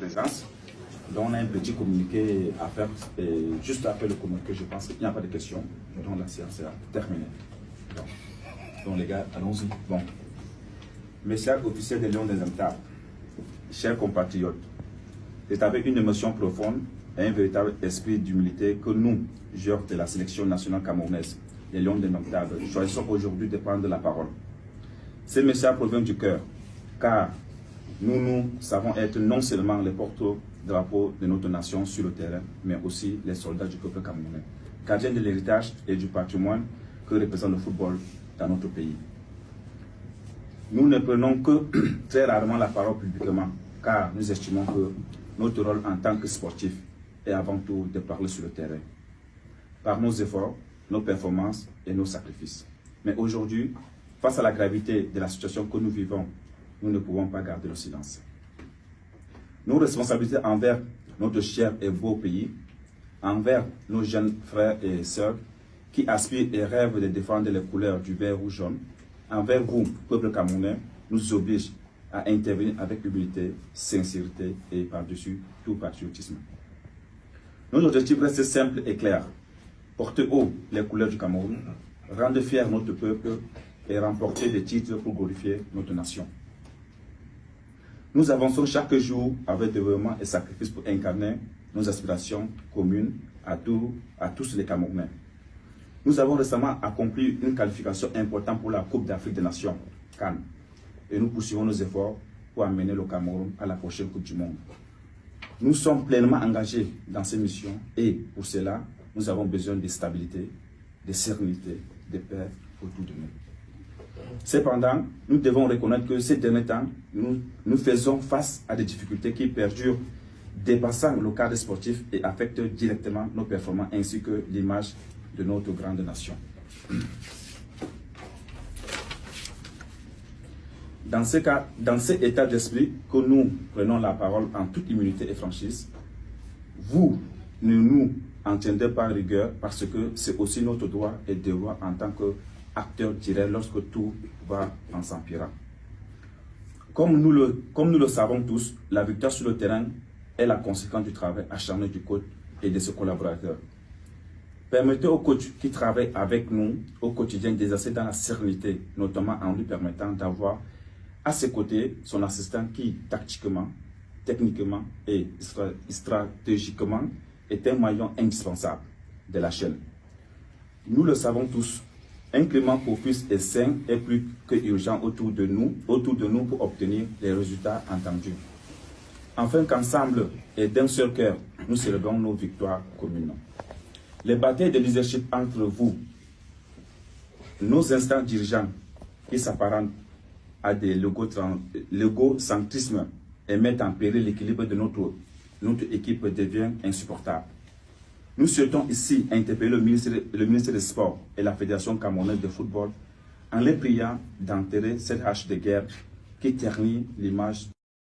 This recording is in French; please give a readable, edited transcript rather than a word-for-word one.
présence. Donc on a un petit communiqué à faire. Et juste après le communiqué, je pense qu'il n'y a pas de questions. Donc la séance est terminée. Donc les gars, allons-y. Bon. Mes chers officiers des Lions des Indomptables, chers compatriotes, c'est avec une émotion profonde et un véritable esprit d'humilité que nous, joueurs de la sélection nationale camerounaise, les Lions des Indomptables, choisissons aujourd'hui de prendre la parole. Ces messages proviennent du cœur, car nous savons être non seulement les porte-drapeaux de notre nation sur le terrain, mais aussi les soldats du peuple camerounais, gardiens de l'héritage et du patrimoine que représente le football dans notre pays. Nous ne prenons que très rarement la parole publiquement, car nous estimons que notre rôle en tant que sportif est avant tout de parler sur le terrain, par nos efforts, nos performances et nos sacrifices. Mais aujourd'hui, face à la gravité de la situation que nous vivons, nous ne pouvons pas garder le silence. Nos responsabilités envers notre cher et beau pays, envers nos jeunes frères et sœurs qui aspirent et rêvent de défendre les couleurs du vert ou jaune, envers vous, peuple camerounais, nous obligent à intervenir avec humilité, sincérité et par-dessus tout patriotisme. Notre objectif reste simple et clair: porter haut les couleurs du Cameroun, rendre fier notre peuple et remporter des titres pour glorifier notre nation. Nous avançons chaque jour avec dévouement et sacrifice pour incarner nos aspirations communes à tous les Camerounais. Nous avons récemment accompli une qualification importante pour la Coupe d'Afrique des Nations, CAN, et nous poursuivons nos efforts pour amener le Cameroun à la prochaine Coupe du Monde. Nous sommes pleinement engagés dans ces missions et pour cela, nous avons besoin de stabilité, de sérénité, de paix autour de nous. Cependant, nous devons reconnaître que ces derniers temps, nous faisons face à des difficultés qui perdurent, dépassant le cadre sportif et affectent directement nos performances ainsi que l'image de notre grande nation. Dans cet état d'esprit que nous prenons la parole en toute immunité et franchise, vous ne nous en tiendrez pas rigueur parce que c'est aussi notre droit et devoir en tant qu'acteur direct lorsque tout va en s'empirant. Comme nous le savons tous, la victoire sur le terrain est la conséquence du travail acharné du coach et de ses collaborateurs. Permettez au coach qui travaille avec nous au quotidien d'exercer dans la sérénité, notamment en lui permettant d'avoir à ses côtés son assistant qui, tactiquement, techniquement et stratégiquement, est un maillon indispensable de la chaîne. Nous le savons tous, un climat propice et sain est plus que urgent autour de nous pour obtenir les résultats entendus. Afin qu'ensemble et d'un seul cœur, nous célébrons nos victoires communes. Les batailles de leadership entre vous, nos instants dirigeants qui s'apparentent à des l'égocentrisme et mettent en péril l'équilibre de notre équipe devient insupportable. Nous souhaitons ici interpeller le ministre des Sports et la Fédération camerounaise de football en les priant d'enterrer cette hache de guerre qui ternit l'image